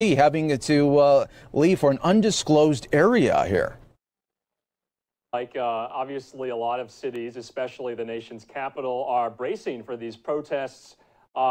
having to leave for an undisclosed area here. Obviously, a lot of cities, especially the nation's capital, are bracing for these protests.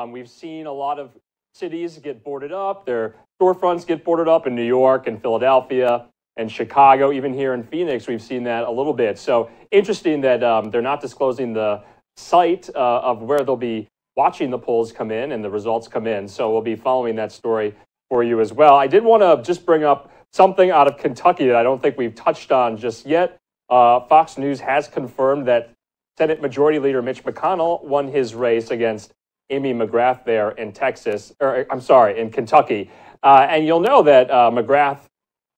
We've seen a lot of cities get boarded up. Their storefronts get boarded up in New York and Philadelphia and Chicago. Even here in Phoenix, we've seen that a little bit. So interesting that they're not disclosing the site of where they'll be watching the polls come in and the results come in. So we'll be following that story for you as well. I did want to just bring up something out of Kentucky that I don't think we've touched on just yet. Fox News has confirmed that Senate Majority Leader Mitch McConnell won his race against Amy McGrath there in in Kentucky. And you'll know that McGrath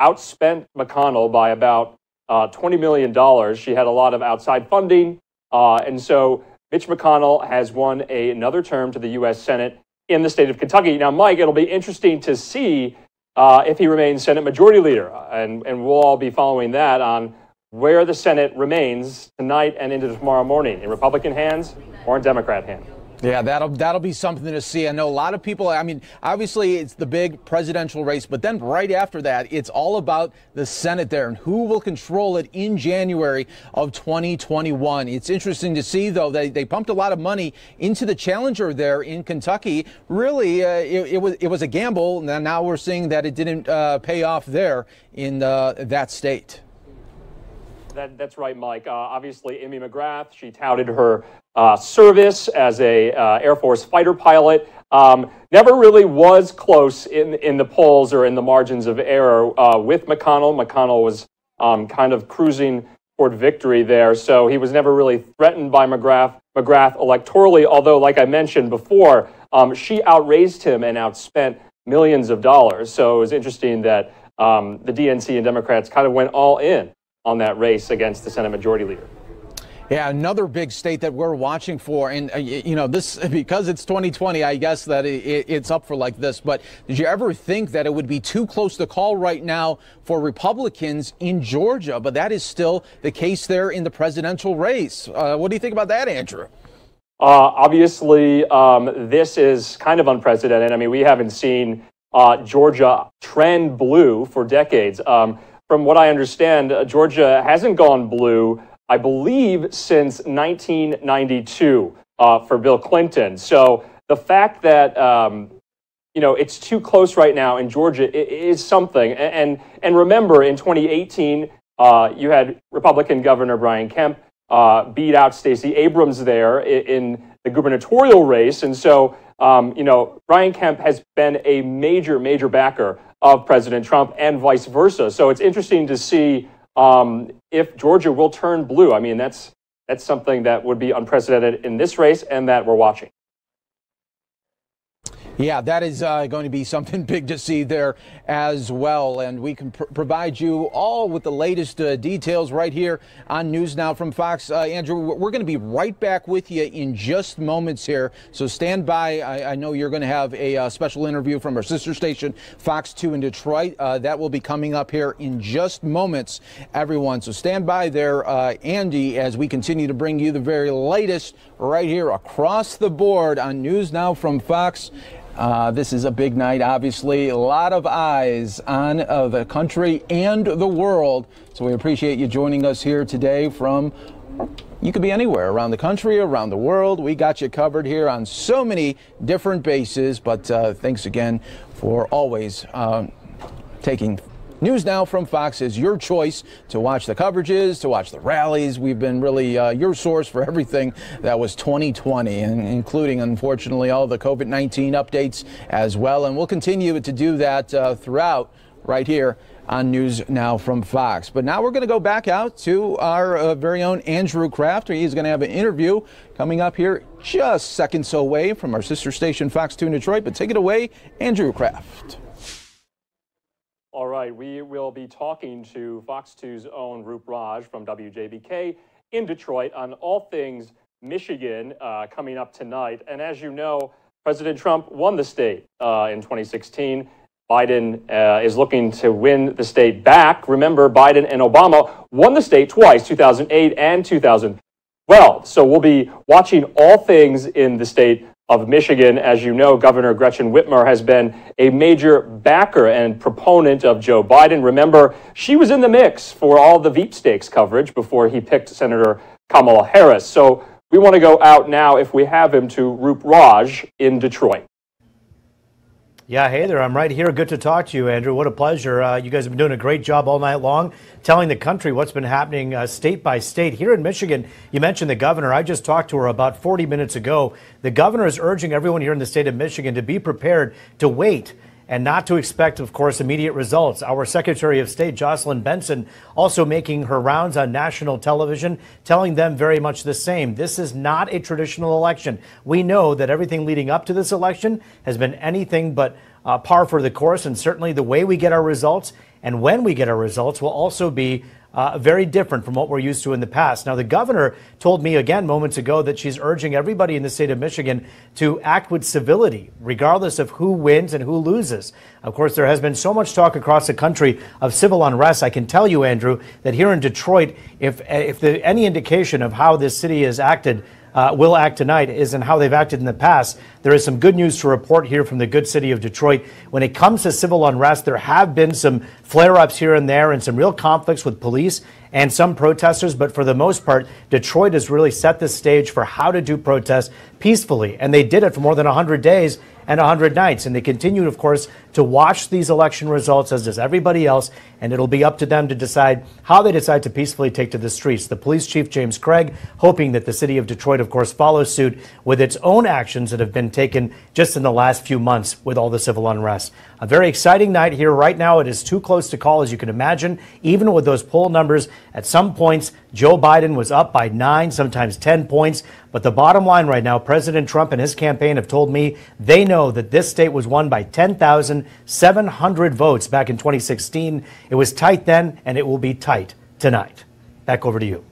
outspent McConnell by about $20 million. She had a lot of outside funding. And so Mitch McConnell has won another term to the U.S. Senate in the state of Kentucky. Now, Mike, it'll be interesting to see if he remains Senate Majority Leader. And we'll all be following that on where the Senate remains tonight and into tomorrow morning, in Republican hands or in Democrat hands. Yeah, that'll be something to see. I know a lot of people, I mean, obviously it's the big presidential race, but then right after that, it's all about the Senate there and who will control it in January of 2021. It's interesting to see, though, that they pumped a lot of money into the challenger there in Kentucky. Really, it was a gamble. Now we're seeing that it didn't pay off there in that state. That's right, Mike. Obviously, Amy McGrath, she touted her service as a Air Force fighter pilot. Never really was close in the polls or in the margins of error with McConnell. McConnell was kind of cruising toward victory there, so he was never really threatened by McGrath electorally, although, like I mentioned before, she outraised him and outspent millions of dollars. So it was interesting that the DNC and Democrats kind of went all in on that race against the Senate Majority Leader. Yeah, another big state that we're watching for, and you know, this, because it's 2020, I guess that it's up for like this, but did you ever think that it would be too close to call right now for Republicans in Georgia? But that is still the case there in the presidential race. What do you think about that, Andrew? Obviously, this is kind of unprecedented. I mean, we haven't seen Georgia trend blue for decades. From what I understand, Georgia hasn't gone blue, I believe, since 1992 for Bill Clinton. So the fact that you know, it's too close right now in Georgia is something. And remember, in 2018, you had Republican Governor Brian Kemp beat out Stacey Abrams there in the gubernatorial race. And so, you know, Brian Kemp has been a major backer of President Trump and vice versa. So it's interesting to see if Georgia will turn blue. I mean, that's something that would be unprecedented in this race and that we're watching. Yeah, that is going to be something big to see there as well. And we can provide you all with the latest details right here on News Now from Fox. Andrew, we're going to be right back with you in just moments here. So stand by. I know you're going to have a special interview from our sister station, Fox 2 in Detroit. That will be coming up here in just moments, everyone. So stand by there, Andy, as we continue to bring you the very latest right here across the board on News Now from Fox. This is a big night, obviously. A lot of eyes on the country and the world. So we appreciate you joining us here today from, you could be anywhere around the country, around the world. We got you covered here on so many different bases. But thanks again for always taking News Now from Fox is your choice to watch the coverages, to watch the rallies. We've been really your source for everything that was 2020, and including, unfortunately, all the COVID-19 updates as well. And we'll continue to do that throughout right here on News Now from Fox. But now we're going to go back out to our very own Andrew Kraft. He's going to have an interview coming up here just seconds away from our sister station, Fox 2 in Detroit. But take it away, Andrew Kraft. All right, we will be talking to Fox 2's own Roop Raj from WJBK in Detroit on all things Michigan coming up tonight. And as you know, President Trump won the state in 2016. Biden is looking to win the state back. Remember, Biden and Obama won the state twice, 2008 and 2012. So we'll be watching all things in the state of Michigan. As you know, Governor Gretchen Whitmer has been a major backer and proponent of Joe Biden. Remember, she was in the mix for all the Veep Stakes coverage before he picked Senator Kamala Harris. So we want to go out now, if we have him, to Roop Raj in Detroit. Yeah, hey there. I'm right here. Good to talk to you, Andrew. What a pleasure. You guys have been doing a great job all night long telling the country what's been happening state by state. Here in Michigan, you mentioned the governor. I just talked to her about 40 minutes ago. The governor is urging everyone here in the state of Michigan to be prepared to wait and not to expect, of course, immediate results. Our Secretary of State, Jocelyn Benson, also making her rounds on national television, telling them very much the same. This is not a traditional election. We know that everything leading up to this election has been anything but par for the course, and certainly the way we get our results and when we get our results will also be very different from what we're used to in the past. Now, the governor told me again moments ago that she's urging everybody in the state of Michigan to act with civility, regardless of who wins and who loses. Of course, there has been so much talk across the country of civil unrest. I can tell you, Andrew, that here in Detroit, if any indication of how this city has acted will act tonight is in how they've acted in the past. There is some good news to report here from the good city of Detroit. When it comes to civil unrest, there have been some flare-ups here and there and some real conflicts with police and some protesters. But for the most part, Detroit has really set the stage for how to do protests peacefully. And they did it for more than 100 days and 100 nights. And they continue, of course, to watch these election results, as does everybody else. And it'll be up to them to decide how they decide to peacefully take to the streets. The police chief, James Craig, hoping that the city of Detroit, of course, follows suit with its own actions that have been taken just in the last few months with all the civil unrest. A very exciting night here. Right now, it is too close to call, as you can imagine. Even with those poll numbers, at some points, Joe Biden was up by 9, sometimes 10 points. But the bottom line right now, President Trump and his campaign have told me they know that this state was won by 10,700 votes back in 2016. It was tight then, and it will be tight tonight. Back over to you.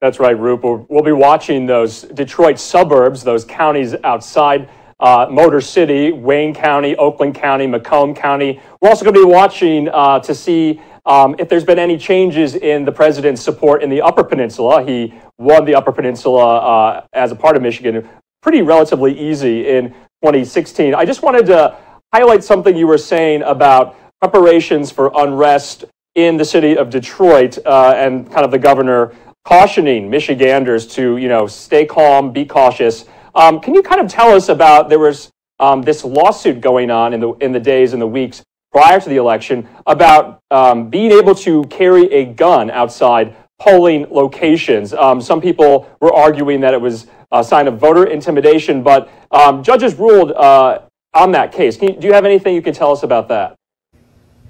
That's right, Roop. We'll be watching those Detroit suburbs, those counties outside Motor City, Wayne County, Oakland County, Macomb County. We're also going to be watching to see if there's been any changes in the president's support in the Upper Peninsula. He won the Upper Peninsula as a part of Michigan pretty relatively easy in 2016. I just wanted to highlight something you were saying about preparations for unrest in the city of Detroit and kind of the governor cautioning Michiganders to, stay calm, be cautious. Can you kind of tell us about, there was this lawsuit going on in the days and the weeks prior to the election about being able to carry a gun outside polling locations. Some people were arguing that it was a sign of voter intimidation, but judges ruled on that case. Do you have anything you can tell us about that?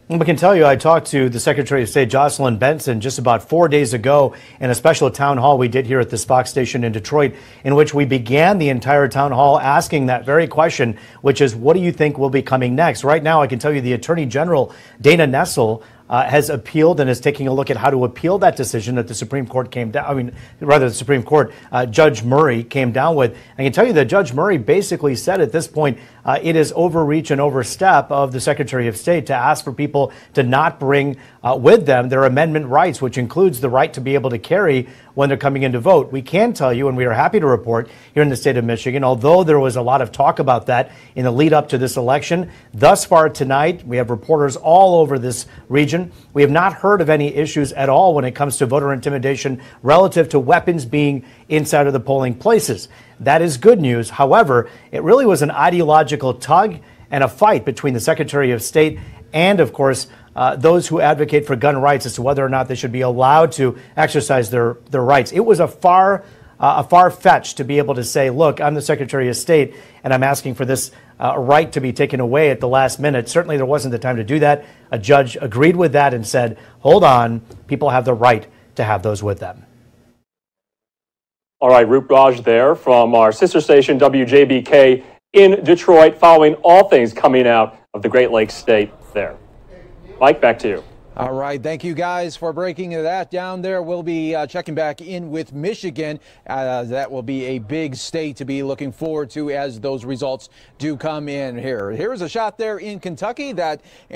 I can tell you, I talked to the Secretary of State, Jocelyn Benson, just about 4 days ago in a special town hall we did here at this Fox station in Detroit, in which we began the entire town hall asking that very question, which is, what do you think will be coming next? Right now, I can tell you the Attorney General, Dana Nessel, has appealed and is taking a look at how to appeal that decision that the Supreme Court came down, the Supreme Court, Judge Murray came down with. I can tell you that Judge Murray basically said at this point, it is overreach and overstep of the Secretary of State to ask for people to not bring with them their amendment rights, which includes the right to be able to carry when they're coming in to vote. We can tell you, and we are happy to report here in the state of Michigan, although there was a lot of talk about that in the lead up to this election, thus far tonight, we have reporters all over this region. We have not heard of any issues at all when it comes to voter intimidation relative to weapons being inside of the polling places. That is good news. However, it really was an ideological tug and a fight between the Secretary of State and, of course, those who advocate for gun rights as to whether or not they should be allowed to exercise their rights. It was a far-fetched to be able to say, look, I'm the Secretary of State and I'm asking for this right to be taken away at the last minute. Certainly there wasn't the time to do that. A judge agreed with that and said, hold on, people have the right to have those with them. All right, Roop Raj there from our sister station, WJBK, in Detroit, following all things coming out of the Great Lakes State there. Mike, back to you. All right. Thank you guys for breaking that down there. We'll be checking back in with Michigan. That will be a big state to be looking forward to as those results do come in here. Here's a shot there in Kentucky that